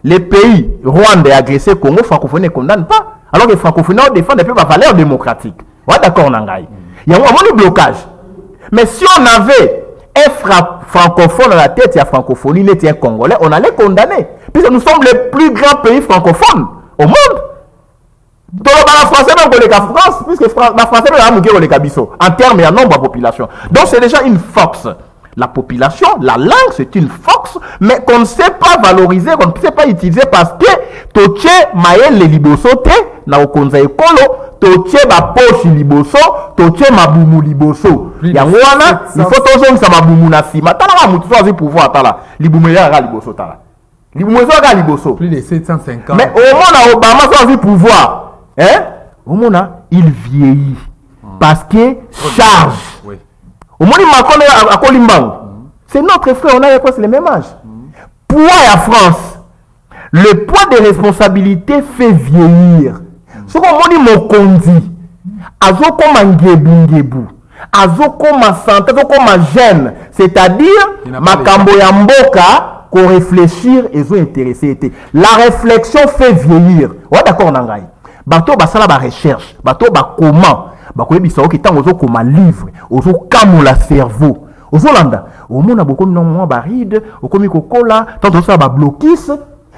les pays Rwanda agressé Congo, francophonie ne condamne pas. Alors que francophonie défend des peuples à valeur démocratique. Ouais, d'accord, Nangaï. Il y a un blocage. Mais si on avait un francophone à la tête, il y a francophonie, il était un Congolais, on allait condamner. Puisque nous sommes les plus grands pays francophones au monde. Donc, la français même que la France, puisque la français même que les Bisso, en termes et en nombre de population. Donc, c'est déjà une force. La population, la langue, c'est une force, mais qu'on ne sait pas valoriser, qu'on ne sait pas utiliser parce que Toche, Maël, les Libosote, na okonza ekolo totie ba poche liboso totie mabumu liboso yango wana il faut tozongisa mabumu na sima tala ba mutu azi pouvoir tala libumu ya ga liboso tala libumu zo ga liboso plus de 750 mais au mona Obama so azi pouvoir au mona il vieillit parce que charge oui. au moni Macron a Kolimbango c'est notre frère on a presque le même âge poids à France le poids des responsabilités fait vieillir. Ce qu'on dit mokondi, azo comme ngebu, azo comme santé, azo comme jeune, c'est-à-dire makambo ya mboka qu'on réfléchir et zo intéressé. La réflexion fait vieillir. Ouais d'accord nangai. Bato basala ba recherche, bato ba comment, ba ko yebisa ki tango zo comme livre, ozo kamola cerveau. Ozo landa, au mona boko non ba ride, okomi kokola, tant ça ba blocus.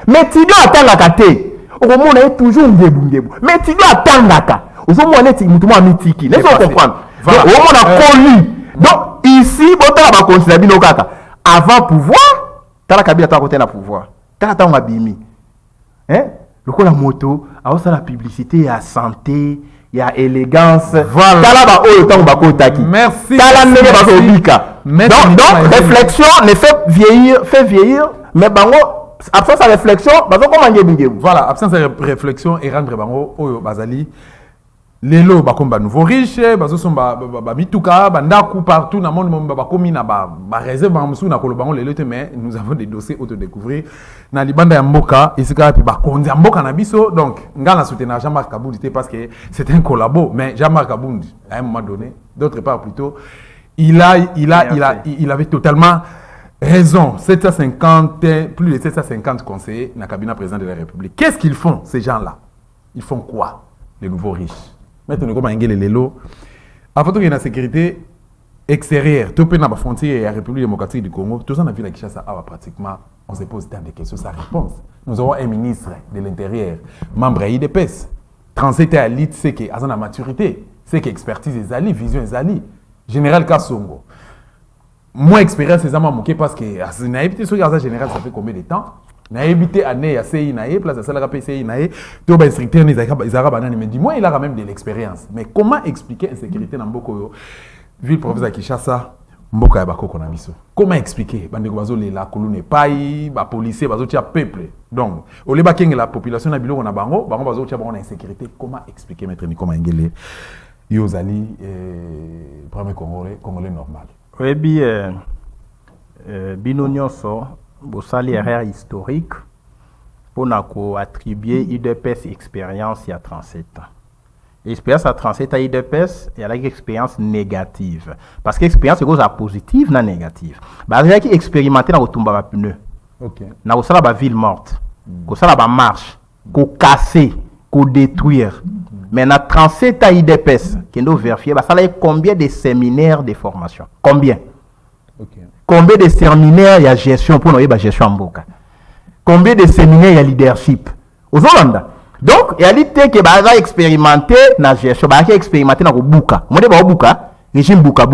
Mais tu dois attendre la té. Au moment où toujours ngebu. Mais tu dois attendre la té. Au moment où tu dois mitiki. Laisse-moi comprendre. Au moment où on a connu. Donc ici, bon t'as pas considéré bino kaka. Avant pouvoir, t'as la cabine à toi côté la pouvoir. T'as ta ngabimi. Hein? Le coup la moto, alors ça la publicité, il y a santé, il y a élégance. Voilà. T'as là bas oh temps bako taki. Merci. T'as la nege bako bika. Donc réflexion ne fait vieillir, mais bango absence de réflexion, voilà, absence de réflexion et rendre bango oyo bazali lelo bakomba nouveau riche, bazo son ba mituka, bandaku partout na monde ba komi na ba réserve bamusu na kolobango lelo te mais nous avons des dossiers auto découvrir na libanda ya mboka isika pi ba konzi ya mboka na biso donc ngana soutenir Jean-Marc Kabundi parce que c'est un collabo mais Jean-Marc Kabundi à un moment donné d'autre part plutôt il avait totalement raison, 750, plus de 750 conseillers dans le cabinet président de la République. Qu'est-ce qu'ils font, ces gens-là? Ils font quoi, les nouveaux riches? Maintenant, comment les lélo? Avant qu'il y ait la sécurité extérieure, tout le dans la frontière et la République démocratique du Congo, tout ça, on a vu la Kinshasa, pratiquement, on se pose tant de questions, sa réponse. Nous avons un ministre de l'Intérieur, membre de l'IDPS, 37 à l'IT, c'est qu'il a la maturité, c'est qu'il expertise les alliés, vision les alliés. Général Kassongo. Moi, expérience, c'est ça, parce que na évité ce gars général, ça fait combien de temps? Na évité année à CI naé, place à salaire PCI naé, tout bas instructeur les arabes mais dis-moi il a quand même de l'expérience. Mais comment expliquer insécurité dans Mboko ville province de Kinshasa, Mboka ya bako na biso? Comment expliquer bandeko bazo lela kolune pai, ba policier bazo tia peuple. Donc, au lieu de la population na biloko na bango bazo tia bango na insécurité, comment expliquer maître Nikoma Ngele Yozali premier congolais normal? Oui, bien, bino nyonso, bosali erreur historique pour attribuer IDPS expérience il y a 37 ans. L'expérience à 37 ans IDPS, il y a une expérience négative. Parce que l'expérience est cosa positive, non négative. Bah, il y a qui expérimenter dans le tomba pneu. OK. Dans la ville morte. Ko sala ba marche, ko casser, ko détruire. Mais dans 37 ans IDPS, qui nous vérifier, ça a combien de séminaires de formation? Combien? Okay. Combien de séminaires il y a gestion pour nous gestion en Mboka? Combien de séminaires il y a leadership? Aux Hollande. Donc, il y a l'idée que va expérimenter la gestion, va expérimenter dans le Buka. Moi, je Buka, régime Buka.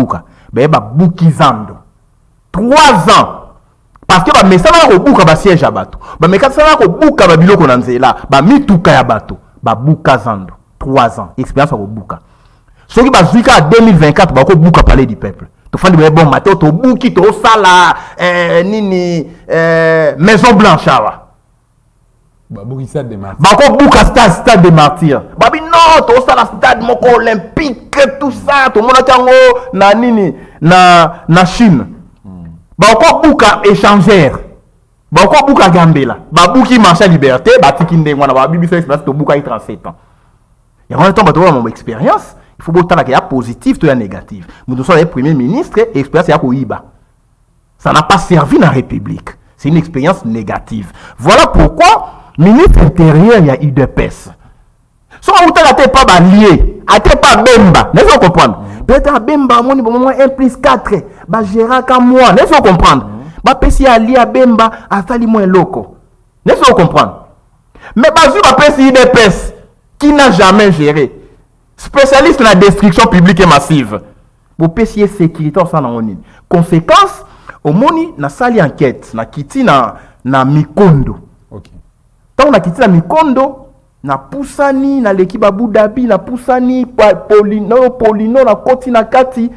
Ben, va Bukizando. 3 ans. Parce que mais ça va au Buka, va siège à bateau. Mais quand ça va au Buka, va biloko nanzela, va mituka ya bateau, va Bukazando. 3 ans, expérience au Buka. Ce qui va jusqu'à 2024, va au Buka parler du peuple. Tu fais du bon matin, tu Buki, tu sala, Maison Blanche. Babuki stade de martyrs. Bako Buka stade de martyrs. Babi non, tu sala stade moko olympique, tout ça, tout le monde tango na nini na Chine. Bako Buka échangeur. Bako Buka Gambela. Babuki marché liberté, batiki ndengwana ba bibi fait place to Buka 37 ans. Et en même temps, mon expérience, il faut que tu aies positif ou négatif. Nous sommes les premiers ministres et l'expérience est Iba. Ça n'a pas servi dans la République. C'est une expérience négative. Voilà pourquoi, ministre intérieur, il y a UDPS. Si vous n'êtes pas lié, vous n'êtes pas Bemba, laissez-vous comprendre. Peut-être Bemba, mon niveau 1+4, Gérard comme moi, laissez-vous comprendre. Si allié à Bemba, à Sali moins loco. Laissez-vous comprendre. Mais si vous avez UDPS, qui n'a jamais géré, spécialiste de la destruction publique et massive, pour PCA sécurité, ça n'a pas. Conséquence, au moni, na sali enquête, na kiti na Mikondo. OK. Tant on a quitté na Mikondo, na pusani na leki Abu Dhabi na pusani polino na koti na kati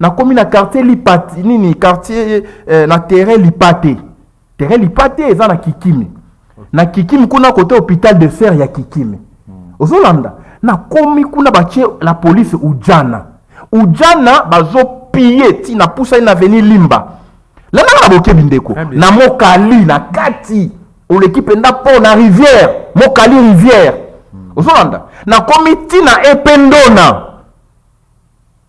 na komi na quartier Lipati nini quartier na terrain Lipate eza na Kikimi na Kikimi kuna côté hôpital de Serre ya Kikimi ozolanda na komi kuna bache la police ujana bazo piller ti na pusani na avenue Limba la na boke bindeko na Mokali na kati ou l'équipe nda po na rivière Mokali rivière ozolanda na komiti na Ependona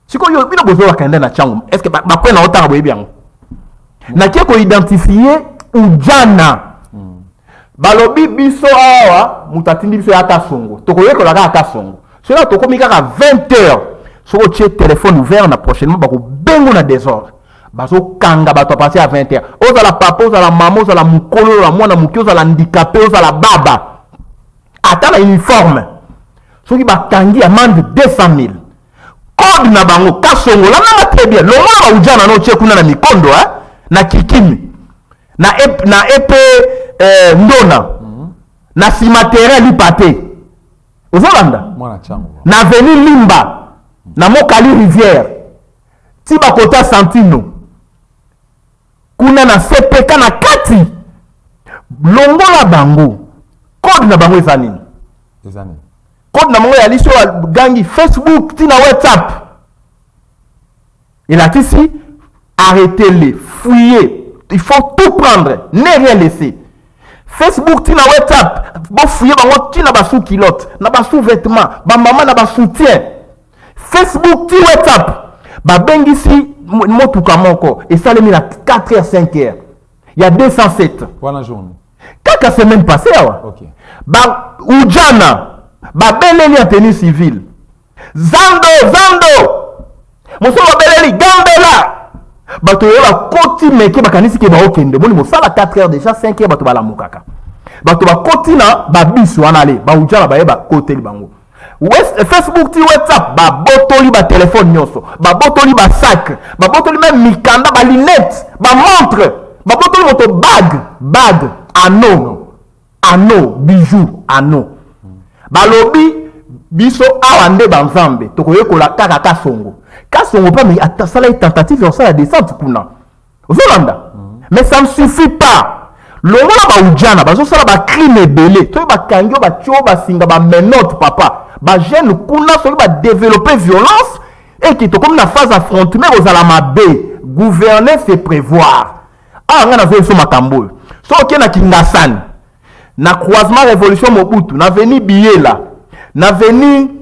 siko yo bino bozo bakanda na changu est-ce que ba ko na otanga boyebi yango na kieko identifier ujana balobi biso awa mutatindi biso ya Kasongo tokoyeko la ka Kasongo cela tokomi kaka 20h soko tie téléphone ouvert na prochainement bako bengo na désordre bazo kanga bato passer à 20h ozala papa ozala maman ozala mukolo la mwana muki ozala handicapé ozala baba ata na uniforme soki bakangi amende 200,000 code na bango Kasongo la na très bien lo mwana ba ujana no tie kuna na mikondo na Kikimi na epe ndona na simatere Lipate ozolanda na avenue Limba na Mokali rivière tiba kota Santino kuna na CPK na kati longola bango code na bango eza nini code na bango ya liso gangi Facebook tina WhatsApp il a dit si arrêtez-les fouillez il faut tout prendre ne rien laisser Facebook tina WhatsApp bo fouiller bango tina ba sous kilote na ba sous vêtements ba maman na ba soutien Facebook ti WhatsApp ba bengisi motuka moko et ça le mis à 4h 5h il y a 207 voilà journée kaka semaine passée awa OK ba ujana ba beleli en tenue civile zando moso ba beleli gambela bato yola koti meke bakanisi ke ba okende moni mosala 4h déjà 5h bato bala mukaka bato ba koti na ba biso wana ale ba ujana ba yeba koteli bango Facebook ti WhatsApp ba botoli ba téléphone nyoso ba botoli ba sac ba botoli même mikanda ba lunette ba montre ba botoli moto bag anneau bijou anneau ba lobi biso awande ba nzambe tokoyekola kaka Kasongo pas mais ça la tentative on ça la descente kuna ozolanda mais ça ne suffit pas longola ba ujana bazo sala ba crime belé to ba kangio ba tio ba singa ba menote papa ba jeune kuna so ba développer violence et qui to comme na phase affrontement aux alamabe gouverner c'est prévoir ngana zo so makambo so kena kingasani na croisement révolution Mobutu na veni Biela na veni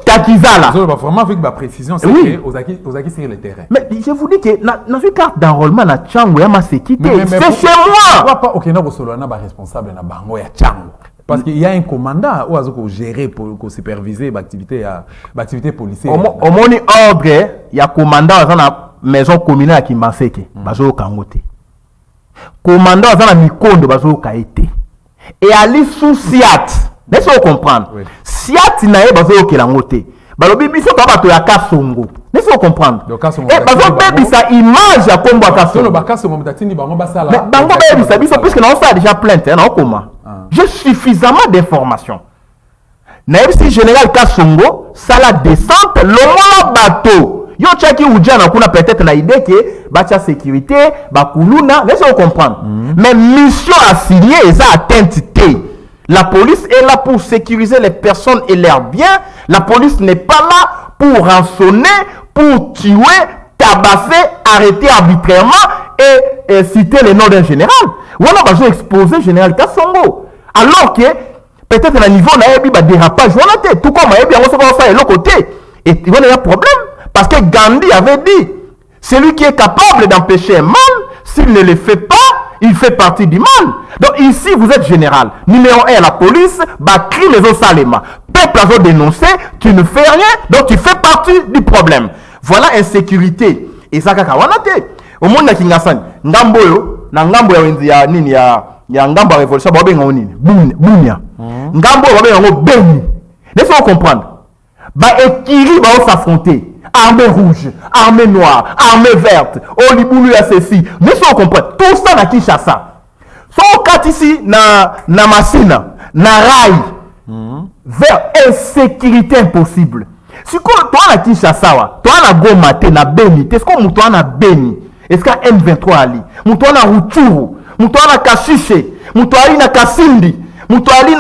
Takizala. Vraiment avec ma précision, c'est oui. que aux acquis sur le terrain. Mais je vous dis que dans une carte d'enrôlement na Tchango ya maséquité, c'est chez moi. Pourquoi pas OK na solo na ba responsable na bango ya Tchango. Parce qu'il y a un commandant ou azo gérer pour superviser l'activité policière. Au moni ordre ya commandant dans la maison communale à Kimbaseke, bazo kangote. Commandant dans la Mikondo bazo kaité. Et ali sous Siat. Laissez-vous comprendre. Oui. Siat nae bazo kelangote. Balobi biso to bato ya Kasongo. Laissez-vous comprendre. Et bazo bebi sa image ya kombo Kasongo. Ba Kasongo mtatini bango basala. Mais bango bebi sa biso puisque na on ça déjà plainte na okoma. J'ai suffisamment d'informations. Nae si général Kasongo sala descente lomola bateau. Yo chaki ujana kuna peut-être na idée que bacha sécurité, ba kuluna, laissez-vous comprendre. Mais mission assignée est atteinte. La police est là pour sécuriser les personnes et leurs biens. La police n'est pas là pour rançonner, pour tuer, tabasser, arrêter arbitrairement et citer les noms d'un général. On a besoin d'exposer le général Kasongo. Alors que peut-être à niveau de dérapage, tout comme on a l'autre côté. Et il y a un problème. Parce que Gandhi avait dit, celui qui est capable d'empêcher un mal, s'il ne le fait pas, il fait partie du mal. Donc ici, vous êtes général. Numéro 1, la police, crie les autres saléma. Peuple a dénoncé, tu ne fais rien, donc tu fais partie du problème. Voilà insécurité. Et ça, kakawanate. Au monde, Kingasan, Ngamboyo, Ngambo ya nini ya Ngambo ya révolution, Babenga nini, Bunya. Ngambo ya Beni. Laissez-moi comprendre. Ekiri va s'affronter. Armée rouge, armée noire, armée verte, Oliboulou à ceci. Mais si on comprend, tout ça na Kinshasa. So kat ici na Masina, rail vers insécurité impossible. Si toi na Kinshasa, toi na Goma, te na Beni, est-ce que toi na Beni, est-ce que M23 ali, toi na Rutshuru, toi na Kashishe, toi ali na Kasindi, toi ali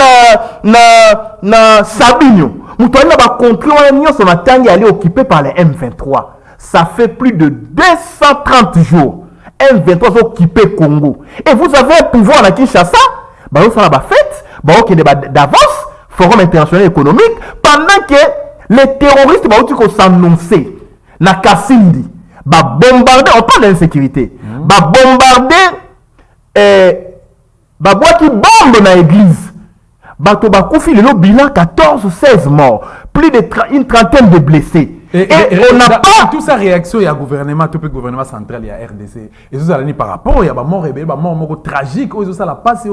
na Sabinyo, toi ali na ba contre on son atangi ali occupé par les M23. Ça fait plus de 230 jours. M23 sont occupés Congo. Et vous avez un pouvoir à Kinshasa, bah vous faites la fête, bah vous qui Davos, Forum international économique, pendant que les terroristes vont s'annoncer na Kasindi, bah bombarder, on parle d'insécurité, bah bombarder, bah bois qui bombe dans l'église, bah to bah koufi le bilan 14-16 morts, plus une trentaine de blessés. Et on n'a pas tout ça réaction il y a gouvernement tout le gouvernement central il y a RDC et ça là par rapport il y a mort rebelle mort tragique oh ça la passe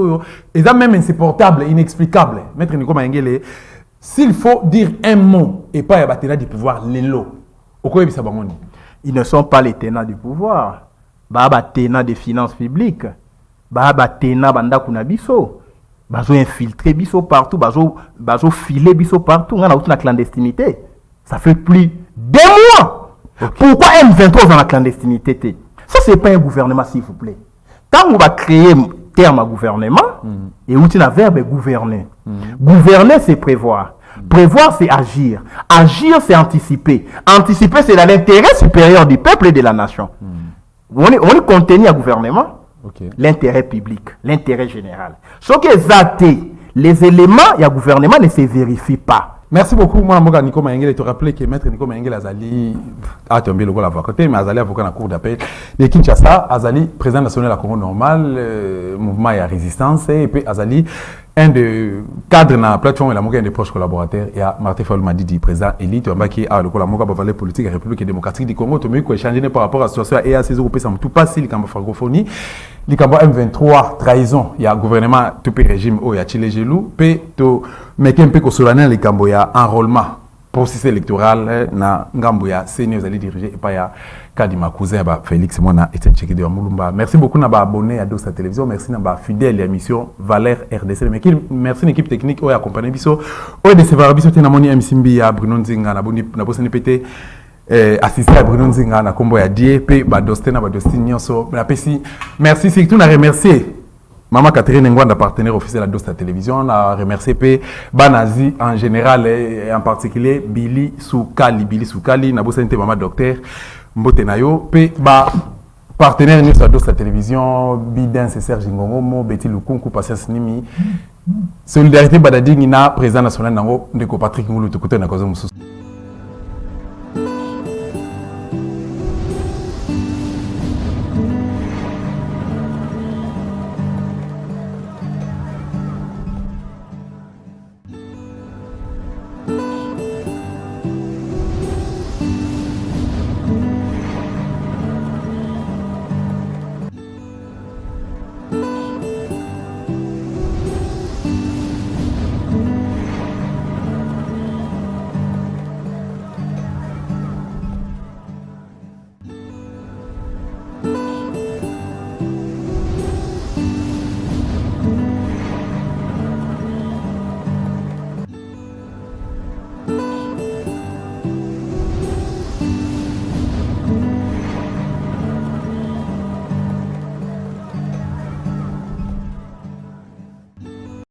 et ça même insupportable inexplicable maître Nico Mangele s'il faut dire un mot et pas il y a tenants du pouvoir l'élo au quoi ça banoni ils ne sont pas les tenants du pouvoir ba tenants des finances publiques ba tenants banda kuna biso bazo infiltrer biso partout bazo filer biso partout on a toute la clandestinité ça fait plus 2 mois. Okay. Pourquoi M23 dans la clandestinité? Ça, c'est pas un gouvernement, s'il vous plaît. Quand on va créer terme à gouvernement, et où tu as verbe gouverner. Gouverner, c'est prévoir. Prévoir, c'est agir. Agir, c'est anticiper. Anticiper, c'est l'intérêt supérieur du peuple et de la nation. On est contenu à gouvernement, l'intérêt public, l'intérêt général. Ce qui est les éléments, il y a gouvernement ne se vérifient pas. Merci beaucoup. Moi, je Nico Mangele, te rappeler que maître Nico Mangele Azali a tombé le goal avocat, mais Azali avocat dans la cour d'appel de Kinshasa, Azali président national de la Congo normal, mouvement et résistance, et puis Azali un des cadres dans la plateforme et la un des proches collaborateurs. Il y a Martin Fayulu Madidi, président élite, qui a le collaborateur politique et République démocratique du Congo. Tout le monde a échangé par rapport à la situation et à ces européens, ça tout passe le camp francophonie. Le camp M23 trahison, il y a gouvernement tout le régime où il y a Chile Gelou, puis tout mais un peu que solennel le camp il y a enrôlement processus électoral na ngambo ya senior allez diriger et pas ya Kadima cousin ba Félix Mona et Tcheki de Mulumba. Merci beaucoup na ba abonné à Doxa Télévision, merci na ba fidèle à l'émission Valère RDC. Mais merci l'équipe technique qui a accompagné biso. O de se biso tena moni MCMB ya Bruno Nzinga na boni na bosani pété assisté à Bruno Nzinga na kombo ya Die pe ba dostena ba dostini so na pesi. Merci surtout na remercier Maman Catherine Ngwanda, partenaire officiel à Dosta Télévision, on a remercié Banazi en général et en particulier Billy Soukali, Nabosente Maman Docteur, Mbotenayo, partenaire nous à Dosta Télévision, Biden, c'est Serge Ngongomo, Betty Lukunku, Patience Nimi, Solidarité Badadi, Nina, président national, Ndeko Patrick Moulou, Tokote, Nakozo Moussous.